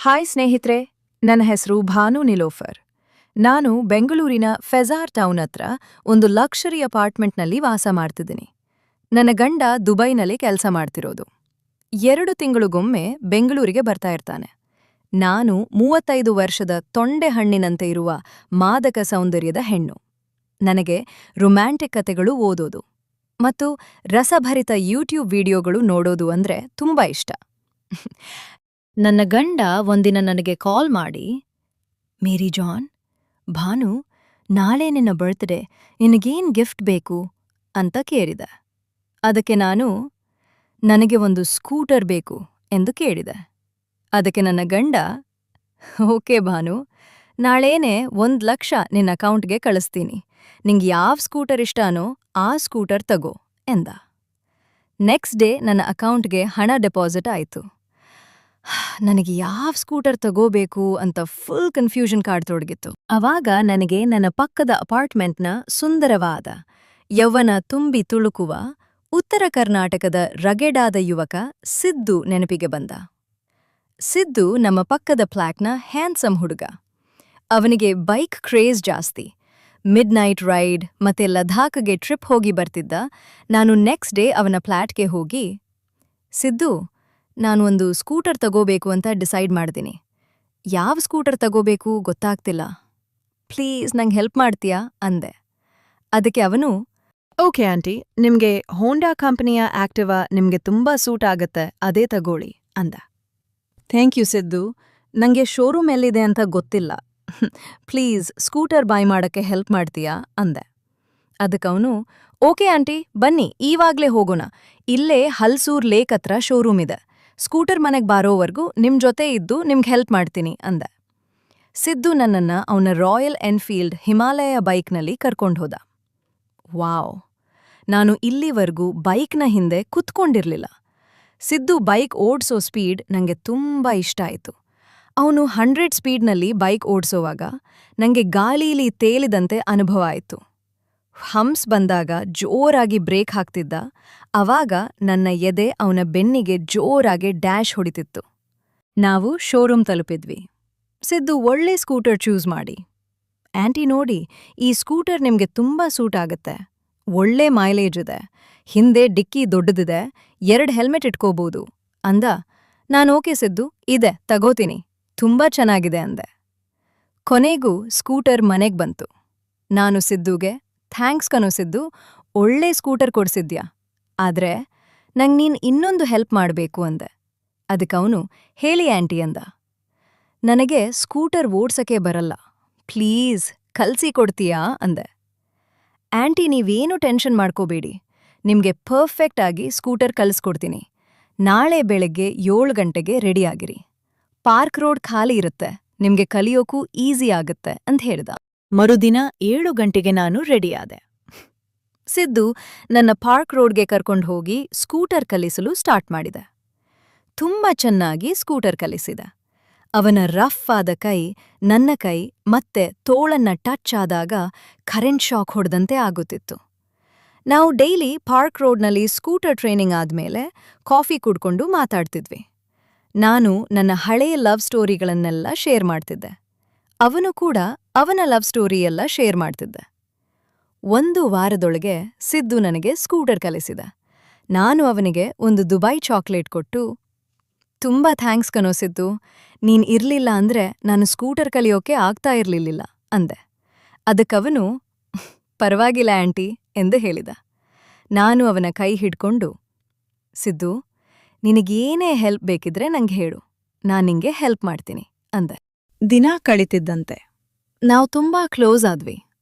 Hi ಸ್ನೇಹಿತರೆ, ನನ್ನ ಹೆಸರು ಭಾನು ನಿಲೋಫರ್. ನಾನು ಬೆಂಗಳೂರಿನ ಫೆಜಾರ್ ಟೌನ್ ಹತ್ರ ಒಂದು ಲಕ್ಷರಿ ಅಪಾರ್ಟ್ಮೆಂಟ್ನಲ್ಲಿ ವಾಸ ಮಾಡ್ತಿದ್ದೀನಿ. ನನ್ನ ಗಂಡ ದುಬೈನಲ್ಲಿ ಕೆಲಸ ಮಾಡ್ತಿರೋದು. 2 ತಿಂಗಳಿಗೊಮ್ಮೆ ಬೆಂಗಳೂರಿಗೆ ಬರ್ತಾ ಇರ್ತಾನೆ. ನಾನು 35 ವರ್ಷದ ತೊಂಡೆ ಹಣ್ಣಿನಂತೆ ಇರುವ ಮಾದಕ ಸೌಂದರ್ಯದ ಹೆಣ್ಣು. ನನಗೆ ರೊಮ್ಯಾಂಟಿಕ್ ಕತೆಗಳು ಓದೋದು ಮತ್ತು ರಸಭರಿತ ಯೂಟ್ಯೂಬ್ ವಿಡಿಯೋಗಳು ನೋಡೋದು ಅಂದ್ರೆ ತುಂಬಾ ಇಷ್ಟ. ನನ್ನ ಗಂಡ ಒಂದಿನ ನನಗೆ ಕಾಲ್ ಮಾಡಿ, ಮೇರಿ ಜಾನ್, ಭಾನು, ನಾಳೆ ನಿನ್ನ ಬರ್ತ್ಡೇ, ನಿನಗೇನ್ ಗಿಫ್ಟ್ ಬೇಕು ಅಂತ ಕೇಳಿದೆ. ಅದಕ್ಕೆ ನಾನು, ನನಗೆ ಒಂದು ಸ್ಕೂಟರ್ ಬೇಕು ಎಂದು ಕೇಳಿದೆ. ಅದಕ್ಕೆ ನನ್ನ ಗಂಡ, ಓಕೆ ಭಾನು, ನಾಳೇನೆ 1,00,000 ನಿನ್ನ ಅಕೌಂಟ್ಗೆ ಕಳಿಸ್ತೀನಿ. ನಿಂಗೆ ಯಾವ ಸ್ಕೂಟರ್ ಇಷ್ಟನೋ ಆ ಸ್ಕೂಟರ್ ತಗೋ ಎಂದ. ನೆಕ್ಸ್ಟ್ ಡೇ ನನ್ನ ಅಕೌಂಟ್ಗೆ ಹಣ ಡೆಪಾಸಿಟ್ ಆಯಿತು. ನನಗೆ ಯಾವ ಸ್ಕೂಟರ್ ತಗೋಬೇಕು ಅಂತ ಫುಲ್ ಕನ್ಫ್ಯೂಷನ್ ಕಾಡ್ತೊಡಗಿತ್ತು. ಅವಾಗ ನನಗೆ ನನ್ನ ಪಕ್ಕದ ಅಪಾರ್ಟ್ಮೆಂಟ್ನ ಸುಂದರವಾದ, ಯೌವನ ತುಂಬಿ ತುಳುಕುವ, ಉತ್ತರ ಕರ್ನಾಟಕದ ರಗೆಡಾದ ಯುವಕ ಸಿದ್ದು ನೆನಪಿಗೆ ಬಂದ. ಸಿದ್ದು ನಮ್ಮ ಪಕ್ಕದ ಫ್ಲ್ಯಾಟ್ನ ಹ್ಯಾಂಡ್ಸಮ್ ಹುಡುಗ. ಅವನಿಗೆ ಬೈಕ್ ಕ್ರೇಜ್ ಜಾಸ್ತಿ. ಮಿಡ್ ನೈಟ್ ರೈಡ್ ಮತ್ತೆ ಲದಾಖ್ಗೆ ಟ್ರಿಪ್ ಹೋಗಿ ಬರ್ತಿದ್ದ. ನಾನು ನೆಕ್ಸ್ಟ್ ಡೇ ಅವನ ಫ್ಲ್ಯಾಟ್ಗೆ ಹೋಗಿ, ಸಿದ್ದು, ನಾನು ಒಂದು ಸ್ಕೂಟರ್ ತಗೋಬೇಕು ಅಂತ ಡಿಸೈಡ್ ಮಾಡ್ತೀನಿ. ಯಾವ ಸ್ಕೂಟರ್ ತಗೋಬೇಕು ಗೊತ್ತಾಗ್ತಿಲ್ಲ. ಪ್ಲೀಸ್ ನಂಗೆ ಹೆಲ್ಪ್ ಮಾಡ್ತೀಯಾ ಅಂದೆ. ಅದಕ್ಕೆ ಅವನು, ಓಕೆ ಆಂಟಿ, ನಿಮ್ಗೆ ಹೋಂಡಾ ಕಂಪನಿಯ ಆಕ್ಟಿವಾ ನಿಮ್ಗೆ ತುಂಬಾ ಸೂಟ್ ಆಗತ್ತೆ, ಅದೇ ತಗೋಳಿ ಅಂದ. ಥ್ಯಾಂಕ್ ಯು ಸಿದ್ದು, ನಂಗೆ ಶೋರೂಮ್ ಎಲ್ಲಿದೆ ಅಂತ ಗೊತ್ತಿಲ್ಲ. ಪ್ಲೀಸ್ ಸ್ಕೂಟರ್ ಬೈ ಮಾಡಕ್ಕೆ ಹೆಲ್ಪ್ ಮಾಡ್ತೀಯಾ ಅಂದೆ. ಅದಕ್ಕವನು, ಓಕೆ ಆಂಟಿ, ಬನ್ನಿ ಈವಾಗ್ಲೇ ಹೋಗೋಣ. ಇಲ್ಲೇ ಹಲ್ಸೂರ್ ಲೇಕ್ ಹತ್ರ ಶೋರೂಮ್ ಇದೆ. ಸ್ಕೂಟರ್ ಮನೆಗ್ ಬಾರೋವರೆಗೂ ನಿಮ್ ಜೊತೆ ಇದ್ದು ನಿಮ್ಗೆ ಹೆಲ್ಪ್ ಮಾಡ್ತೀನಿ ಅಂದೆ. ಸಿದ್ದು ನನ್ನನ್ನ ಅವನ ರಾಯಲ್ ಎನ್ಫೀಲ್ಡ್ ಹಿಮಾಲಯ ಬೈಕ್ನಲ್ಲಿ ಕರ್ಕೊಂಡ್ಹೋದ. ವಾವ್, ನಾನು ಇಲ್ಲಿವರೆಗೂ ಬೈಕ್ನ ಹಿಂದೆ ಕುತ್ಕೊಂಡಿರ್ಲಿಲ್ಲ. ಸಿದ್ದು ಬೈಕ್ ಓಡ್ಸೋ ಸ್ಪೀಡ್ ನಂಗೆ ತುಂಬಾ ಇಷ್ಟ ಆಯಿತು. ಅವನು 100 ಸ್ಪೀಡ್ನಲ್ಲಿ ಬೈಕ್ ಓಡ್ಸೋವಾಗ ನಂಗೆ ಗಾಳೀಲಿ ತೇಲಿದಂತೆ ಅನುಭವ ಆಯಿತು. ಹಂಪ್ಸ್ ಬಂದಾಗ ಜೋರಾಗಿ ಬ್ರೇಕ್ ಹಾಕ್ತಿದ್ದ. ಅವಾಗ ನನ್ನ ಎದೆ ಅವನ ಬೆನ್ನಿಗೆ ಜೋರಾಗಿ ಡ್ಯಾಶ್ ಹೊಡಿತಿತ್ತು. ನಾವು ಶೋರೂಮ್ ತಲುಪಿದ್ವಿ. ಸಿದ್ದು ಒಳ್ಳೆ ಸ್ಕೂಟರ್ ಚೂಸ್ ಮಾಡಿ, ಆಂಟಿ ನೋಡಿ, ಈ ಸ್ಕೂಟರ್ ನಿಮ್ಗೆ ತುಂಬಾ ಸೂಟ್ ಆಗತ್ತೆ. ಒಳ್ಳೆ ಮೈಲೇಜ್ ಇದೆ, ಹಿಂದೆ ಡಿಕ್ಕಿ ದೊಡ್ಡದಿದೆ, 2 ಹೆಲ್ಮೆಟ್ ಇಟ್ಕೋಬಹುದು ಅಂದ. ನಾನು ಓಕೆ ಸಿದ್ದು, ಇದೆ ತಗೋತೀನಿ, ತುಂಬಾ ಚೆನ್ನಾಗಿದೆ ಅಂದೆ. ಕೊನೆಗೂ ಸ್ಕೂಟರ್ ಮನೆಗ್ ಬಂತು. ನಾನು ಸಿದ್ದುಗೆ, ಥ್ಯಾಂಕ್ಸ್ ಕಣೋ ಸಿದ್ದು, ಒಳ್ಳೆ ಸ್ಕೂಟರ್ ಕೊಡ್ಸಿದ್ಯಾ. ಆದ್ರೆ ನಂಗ್ ನೀನ್ ಇನ್ನೊಂದು ಹೆಲ್ಪ್ ಮಾಡ್ಬೇಕು ಅಂದೆ. ಅದಕ್ಕವನು, ಹೇಳಿ ಆಂಟಿ ಅಂದ. ನನಗೆ ಸ್ಕೂಟರ್ ಓಡ್ಸಕ್ಕೆ ಬರಲ್ಲ, ಪ್ಲೀಸ್ ಕಲ್ಸಿ ಕೊಡ್ತೀಯಾ ಅಂದೆ. ಆಂಟಿ ನೀವೇನು ಟೆನ್ಷನ್ ಮಾಡ್ಕೋಬೇಡಿ, ನಿಮ್ಗೆ ಪರ್ಫೆಕ್ಟ್ ಆಗಿ ಸ್ಕೂಟರ್ ಕಲಿಸ್ಕೊಡ್ತೀನಿ. ನಾಳೆ ಬೆಳಗ್ಗೆ 7 ಗಂಟೆಗೆ ರೆಡಿಯಾಗಿರಿ. ಪಾರ್ಕ್ ರೋಡ್ ಖಾಲಿ ಇರುತ್ತೆ, ನಿಮ್ಗೆ ಕಲಿಯೋಕ್ಕೂ ಈಸಿ ಆಗತ್ತೆ ಅಂತ ಹೇಳ್ದ. ಮರುದಿನ 7 ಗಂಟೆಗೆ ನಾನು ರೆಡಿಯಾದೆ. ಸಿದ್ದು ನನ್ನ ಪಾರ್ಕ್ ರೋಡ್ಗೆ ಕರ್ಕೊಂಡು ಹೋಗಿ ಸ್ಕೂಟರ್ ಕಲಿಸಲು ಸ್ಟಾರ್ಟ್ ಮಾಡಿದೆ. ತುಂಬಾ ಚೆನ್ನಾಗಿ ಸ್ಕೂಟರ್ ಕಲಿಸಿದ. ಅವನ ರಫ್ ಆದ ಕೈ ನನ್ನ ಕೈ ಮತ್ತೆ ತೋಳನ್ನ ಟಚ್ ಆದಾಗ ಕರೆಂಟ್ ಶಾಕ್ ಹೊಡೆದಂತೆ ಆಗುತ್ತಿತ್ತು. ನಾವು ಡೈಲಿ ಪಾರ್ಕ್ ರೋಡ್ನಲ್ಲಿ ಸ್ಕೂಟರ್ ಟ್ರೈನಿಂಗ್ ಆದ್ಮೇಲೆ ಕಾಫಿ ಕುಡ್ಕೊಂಡು ಮಾತಾಡ್ತಿದ್ವಿ. ನಾನು ನನ್ನ ಹಳೆಯ ಲವ್ ಸ್ಟೋರಿಗಳನ್ನೆಲ್ಲ ಶೇರ್ ಮಾಡ್ತಿದ್ದೆ. ಅವನು ಕೂಡ ಅವನ ಲವ್ ಸ್ಟೋರಿ ಎಲ್ಲ ಶೇರ್ ಮಾಡ್ತಿದ್ದೆ. 1 ವಾರದೊಳಗೆ ಸಿದ್ದು ನನಗೆ ಸ್ಕೂಟರ್ ಕಲಿಸಿದ. ನಾನು ಅವನಿಗೆ ಒಂದು ದುಬೈ ಚಾಕ್ಲೇಟ್ ಕೊಟ್ಟು, ತುಂಬಾ ಥ್ಯಾಂಕ್ಸ್ ಕಣೋ ಸಿದ್ದು, ನೀನ್ ಇರ್ಲಿಲ್ಲ ಅಂದ್ರೆ ನಾನು ಸ್ಕೂಟರ್ ಕಲಿಯೋಕೆ ಆಗ್ತಾ ಇರ್ಲಿಲ್ಲ ಅಂದೆ. ಅದಕ್ಕವನು, ಪರವಾಗಿಲ್ಲ ಆಂಟಿ ಎಂದು ಹೇಳಿದ. ನಾನು ಅವನ ಕೈ ಹಿಡ್ಕೊಂಡು, ಸಿದ್ದು, ನಿನಗೇನೇ ಹೆಲ್ಪ್ ಬೇಕಿದ್ರೆ ನಂಗೆ ಹೇಳು, ನಾನ್ ನಿಂಗೆ ಹೆಲ್ಪ್ ಮಾಡ್ತೀನಿ ಅಂದೆ. ದಿನ ಕಳಿತಿದ್ದಂತೆ ನಾವು ತುಂಬಾ ಕ್ಲೋಸ್ ಆದ್ವಿ.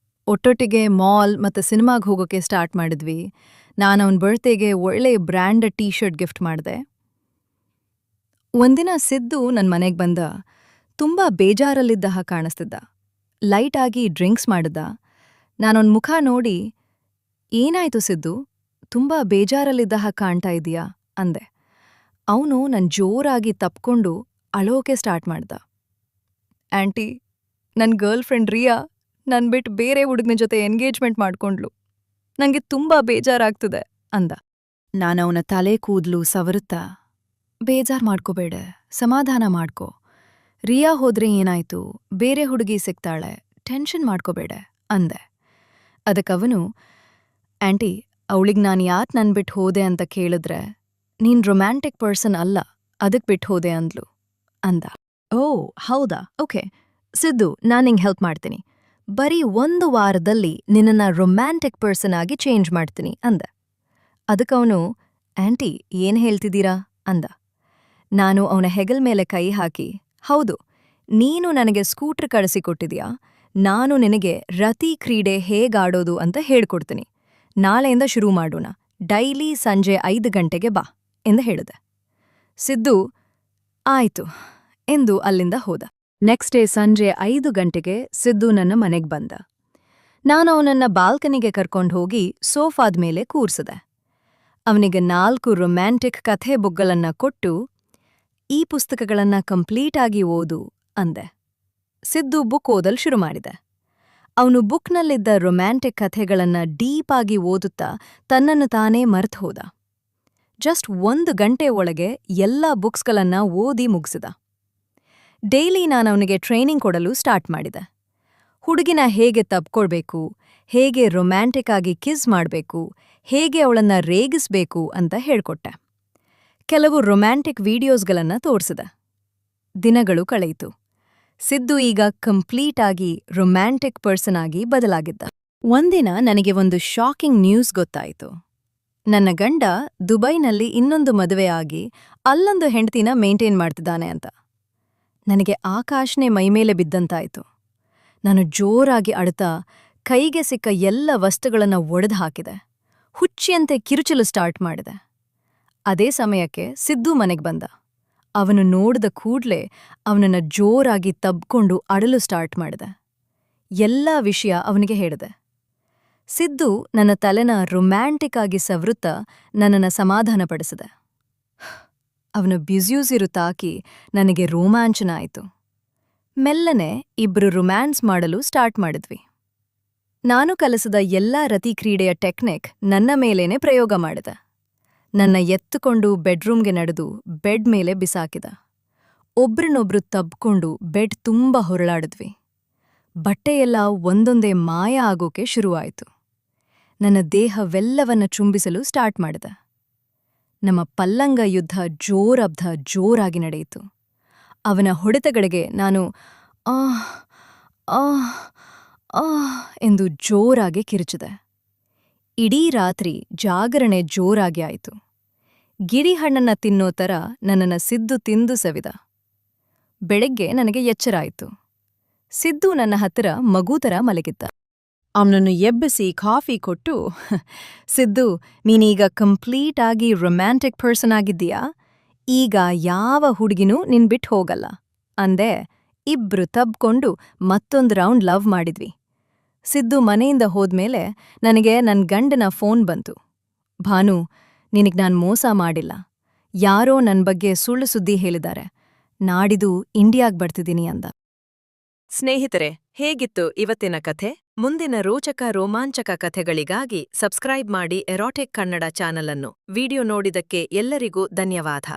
ಒಟ್ಟೊಟ್ಟಿಗೆ ಮಾಲ್ ಮತ್ತೆ ಸಿನಿಮಾಗ್ ಹೋಗೋಕೆ ಸ್ಟಾರ್ಟ್ ಮಾಡಿದ್ವಿ. ನಾನು ಅವನ ಬರ್ತ್ಡೇಗೆ ಒಳ್ಳೆ ಬ್ರ್ಯಾಂಡ್ ಟೀ ಶರ್ಟ್ ಗಿಫ್ಟ್ ಮಾಡಿದೆ. ಒಂದಿನ ಸಿದ್ದು ನನ್ನ ಮನೆಗೆ ಬಂದ. ತುಂಬಾ ಬೇಜಾರಲ್ಲಿದ್ದ ಹಾಗೆ ಕಾಣಿಸ್ತಿದ್ದ. ಲೈಟ್ ಆಗಿ ಡ್ರಿಂಕ್ಸ್ ಮಾಡಿದ್ದ. ನಾನವನ ಮುಖ ನೋಡಿ, ಏನಾಯ್ತು ಸಿದ್ದು, ತುಂಬಾ ಬೇಜಾರಲ್ಲಿದ್ದ ಹಾಗೆ ಕಾಣ್ತಾ ಇದೀಯಾ ಅಂದೆ. ಅವನು ನನ್ ಜೋರಾಗಿ ತಪ್ಕೊಂಡು ಅಳೋಕೆ ಸ್ಟಾರ್ಟ್ ಮಾಡ್ದ. ಆಂಟಿ, ನನ್ ಗರ್ಲ್ ಫ್ರೆಂಡ್ ರಿಯಾ ನನ್ ಬಿಟ್ಟು ಬೇರೆ ಹುಡುಗನ ಜೊತೆ ಎಂಗೇಜ್ಮೆಂಟ್ ಮಾಡ್ಕೊಂಡ್ಲು. ನಂಗೆ ತುಂಬಾ ಬೇಜಾರಾಗ್ತಿದೆ ಅಂದ. ನಾನವನ ತಲೆ ಕೂದ್ಲು ಸವರುತ್ತಾ, ಬೇಜಾರ್ ಮಾಡ್ಕೋಬೇಡ, ಸಮಾಧಾನ ಮಾಡ್ಕೋ. ರಿಯಾ ಹೋದ್ರೆ ಏನಾಯ್ತು, ಬೇರೆ ಹುಡುಗಿ ಸಿಗ್ತಾಳೆ, ಟೆನ್ಷನ್ ಮಾಡ್ಕೋಬೇಡ ಅಂದೆ. ಅದಕ್ಕವನು, ಆಂಟಿ, ಅವಳಿಗ್ ನಾನ್ ಯಾಕ್ ನನ್ಬಿಟ್ಟು ಹೋದೆ ಅಂತ ಕೇಳಿದ್ರೆ, ನೀನ್ ರೊಮ್ಯಾಂಟಿಕ್ ಪರ್ಸನ್ ಅಲ್ಲ, ಅದಕ್ ಬಿಟ್ಟು ಹೋದೆ ಅಂದ್ಲು ಅಂದ. ಓ ಹೌದಾ, ಓಕೆ ಸಿದ್ದು, ನಾನ್ ನಿಂಗ್ ಹೆಲ್ಪ್ ಮಾಡ್ತೀನಿ. ಬರೀ 1 ವಾರದಲ್ಲಿ ನಿನ್ನನ್ನ ರೊಮ್ಯಾಂಟಿಕ್ ಪರ್ಸನ್ ಆಗಿ ಚೇಂಜ್ ಮಾಡ್ತೀನಿ ಅಂದ. ಅದಕ್ಕವನು, ಆಂಟಿ ಏನ್ ಹೇಳ್ತಿದ್ದೀರಾ ಅಂದ. ನಾನು ಅವನ ಹೆಗಲ್ ಮೇಲೆ ಕೈ ಹಾಕಿ, ಹೌದು, ನೀನು ನನಗೆ ಸ್ಕೂಟರ್ ಕಳಿಸಿಕೊಟ್ಟಿದ್ಯಾ, ನಾನು ನಿನಗೆ ರತಿ ಕ್ರೀಡೆ ಹೇಗಾಡೋದು ಅಂತ ಹೇಳ್ಕೊಡ್ತೀನಿ. ನಾಳೆಯಿಂದ ಶುರು ಮಾಡೋಣ, ಡೈಲಿ ಸಂಜೆ 5 ಗಂಟೆಗೆ ಬಾ ಎಂದು ಹೇಳಿದೆ. ಸಿದ್ದು ಆಯ್ತು ಎಂದು ಅಲ್ಲಿಂದ ಹೋದ. ನೆಕ್ಸ್ಟ್ ಡೇ ಸಂಜೆ 5 ಗಂಟೆಗೆ ಸಿದ್ದು ನನ್ನ ಮನೆಗ್ ಬಂದ. ನಾನು ಅವನನ್ನ ಬಾಲ್ಕನಿಗೆ ಕರ್ಕೊಂಡು ಹೋಗಿ ಸೋಫಾದ ಮೇಲೆ ಕೂರ್ಸಿದೆ. ಅವನಿಗೆ 4 ರೊಮ್ಯಾಂಟಿಕ್ ಕಥೆ ಬುಕ್ಗಳನ್ನ ಕೊಟ್ಟು, ಈ ಪುಸ್ತಕಗಳನ್ನ ಕಂಪ್ಲೀಟ್ ಆಗಿ ಓದು ಅಂದೆ. ಸಿದ್ದು ಬುಕ್ ಓದಲ್ ಶುರು ಮಾಡಿದೆ. ಅವನು ಬುಕ್ನಲ್ಲಿದ್ದ ರೊಮ್ಯಾಂಟಿಕ್ ಕಥೆಗಳನ್ನ ಡೀಪ್ ಆಗಿ ಓದುತ್ತಾ ತನ್ನನ್ನು ತಾನೇ ಮರ್ತ್ ಹೋದ. ಜಸ್ಟ್ 1 ಗಂಟೆ ಒಳಗೆ ಎಲ್ಲಾ ಬುಕ್ಸ್ಗಳನ್ನ ಓದಿ ಮುಗಿಸಿದ. ಡೈಲಿ ನಾನವನಿಗೆ ಟ್ರೈನಿಂಗ್ ಕೊಡಲು ಸ್ಟಾರ್ಟ್ ಮಾಡಿದೆ. ಹುಡುಗಿನ ಹೇಗೆ ತಬ್ಕೊಳ್ಬೇಕು, ಹೇಗೆ ರೊಮ್ಯಾಂಟಿಕ್ ಆಗಿ ಕಿಸ್ ಮಾಡ್ಬೇಕು, ಹೇಗೆ ಅವಳನ್ನ ರೇಗಿಸ್ಬೇಕು ಅಂತ ಹೇಳ್ಕೊಟ್ಟೆ. ಕೆಲವು ರೊಮ್ಯಾಂಟಿಕ್ ವಿಡಿಯೋಸ್ಗಳನ್ನ ತೋರಿಸಿದೆ. ದಿನಗಳು ಕಳೆಯಿತು. ಸಿದ್ದು ಈಗ ಕಂಪ್ಲೀಟ್ ಆಗಿ ರೊಮ್ಯಾಂಟಿಕ್ ಪರ್ಸನ್ ಆಗಿ ಬದಲಾಗಿದ್ದ. ಒಂದಿನ ನನಗೆ ಒಂದು ಶಾಕಿಂಗ್ ನ್ಯೂಸ್ ಗೊತ್ತಾಯಿತು. ನನ್ನ ಗಂಡ ದುಬೈನಲ್ಲಿ ಇನ್ನೊಂದು ಮದುವೆ ಆಗಿ ಅಲ್ಲೊಂದು ಹೆಂಡತಿನ ಮೇಂಟೈನ್ ಮಾಡ್ತಿದ್ದಾನೆ ಅಂತ. ನನಗೆ ಆಕಾಶನೇ ಮೈಮೇಲೆ ಬಿದ್ದಂತಾಯ್ತು. ನಾನು ಜೋರಾಗಿ ಅಳುತ್ತಾ ಕೈಗೆ ಸಿಕ್ಕ ಎಲ್ಲ ವಸ್ತುಗಳನ್ನ ಒಡೆದು ಹಾಕಿದೆ. ಹುಚ್ಚಿಯಂತೆ ಕಿರುಚಲು ಸ್ಟಾರ್ಟ್ ಮಾಡಿದೆ. ಅದೇ ಸಮಯಕ್ಕೆ ಸಿದ್ದು ಮನೆಗೆ ಬಂದ. ಅವನು ನೋಡಿದ ಕೂಡ್ಲೇ ಅವನನ್ನ ಜೋರಾಗಿ ತಬ್ಕೊಂಡು ಅಳಲು ಸ್ಟಾರ್ಟ್ ಮಾಡಿದೆ. ಎಲ್ಲ ವಿಷಯ ಅವನಿಗೆ ಹೇಳಿದೆ. ಸಿದ್ದು ನನ್ನ ತಲೆನ ರೊಮ್ಯಾಂಟಿಕ್ ಆಗಿ ಸವೃತ್ತಾ ನನ್ನನ್ನ ಸಮಾಧಾನಪಡಿಸಿದೆ. ಅವನ ಬ್ಯುಸಿಯುಸಿರು ತಾಕಿ ನನಗೆ ರೋಮಾಂಚನ ಆಯಿತು. ಮೆಲ್ಲನೆ ಇಬ್ರು ರೊಮ್ಯಾನ್ಸ್ ಮಾಡಲು ಸ್ಟಾರ್ಟ್ ಮಾಡಿದ್ವಿ. ನಾನು ಕಲಿಸಿದ ಎಲ್ಲಾ ರತಿ ಕ್ರೀಡೆಯ ಟೆಕ್ನಿಕ್ ನನ್ನ ಮೇಲೇನೆ ಪ್ರಯೋಗ ಮಾಡಿದೆ. ನನ್ನ ಎತ್ತುಕೊಂಡು ಬೆಡ್ರೂಮ್ಗೆ ನಡೆದು ಬೆಡ್ ಮೇಲೆ ಬಿಸಾಕಿದ. ಒಬ್ರನ್ನೊಬ್ರು ತಬ್ಕೊಂಡು ಬೆಡ್ ತುಂಬ ಹೊರಳಾಡಿದ್ವಿ. ಬಟ್ಟೆಯೆಲ್ಲ ಒಂದೊಂದೇ ಮಾಯ ಆಗೋಕೆ ಶುರುವಾಯಿತು. ನನ್ನ ದೇಹವೆಲ್ಲವನ್ನ ಚುಂಬಿಸಲು ಸ್ಟಾರ್ಟ್ ಮಾಡಿದೆ. ನಮ್ಮ ಪಲ್ಲಂಗ ಯುದ್ಧ ಜೋರಾಗಿ ನಡೆಯಿತು. ಅವನ ಹೊಡೆತಗಳಿಗೆ ನಾನು ಆಹ್ ಆಹ್ ಆಹ್ ಎಂದು ಜೋರಾಗಿ ಕಿರುಚಿದೆ. ಇಡೀ ರಾತ್ರಿ ಜಾಗರಣೆ ಜೋರಾಗಿ ಆಯಿತು. ಗಿರಿಹಣ್ಣನ್ನ ತಿನ್ನೋ ಥರ ನನ್ನನ್ನ ಸಿದ್ದು ತಿಂದು ಸವಿದ. ಬೆಳಗ್ಗೆ ನನಗೆ ಎಚ್ಚರ ಆಯಿತು. ಸಿದ್ದು ನನ್ನ ಹತ್ತಿರ ಮಗು ಥರ ಮಲಗಿದ್ದ. ಅವನನ್ನು ಎಬ್ಬಿಸಿ ಕಾಫಿ ಕೊಟ್ಟು, ಸಿದ್ದು, ನೀನೀಗ ಕಂಪ್ಲೀಟ್ ಆಗಿ ರೊಮ್ಯಾಂಟಿಕ್ ಪರ್ಸನ್ ಆಗಿದ್ದೀಯಾ, ಈಗ ಯಾವ ಹುಡುಗಿನೂ ನಿನ್ ಬಿಟ್ಟು ಹೋಗಲ್ಲ ಅಂದೆ. ಇಬ್ರು ತಬ್ಕೊಂಡು ಮತ್ತೊಂದು ರೌಂಡ್ ಲವ್ ಮಾಡಿದ್ವಿ. ಸಿದ್ದು ಮನೆಯಿಂದ ಹೋದ್ಮೇಲೆ ನನಗೆ ನನ್ ಗಂಡನ ಫೋನ್ ಬಂತು. ಭಾನು, ನಿನಗ್ ನಾನ್ ಮೋಸ ಮಾಡಿಲ್ಲ. ಯಾರೋ ನನ್ ಬಗ್ಗೆ ಸುಳ್ಳು ಸುದ್ದಿ ಹೇಳಿದ್ದಾರೆ. ನಾಡಿದು ಇಂಡಿಯಾಗ್ ಬರ್ತಿದ್ದೀನಿ ಅಂದ. ಸ್ನೇಹಿತರೆ, ಹೇಗಿತ್ತು ಇವತ್ತಿನ ಕಥೆ? ಮುಂದಿನ ರೋಮಾಂಚಕ ಕಥೆಗಳಿಗಾಗಿ ಸಬ್ಸ್ಕ್ರೈಬ್ ಮಾಡಿ ಎರೋಟಿಕ್ ಕನ್ನಡ ಚಾನಲ್ ಅನ್ನು. ವಿಡಿಯೋ ನೋಡಿದಕ್ಕೆ ಎಲ್ಲರಿಗೂ ಧನ್ಯವಾದ.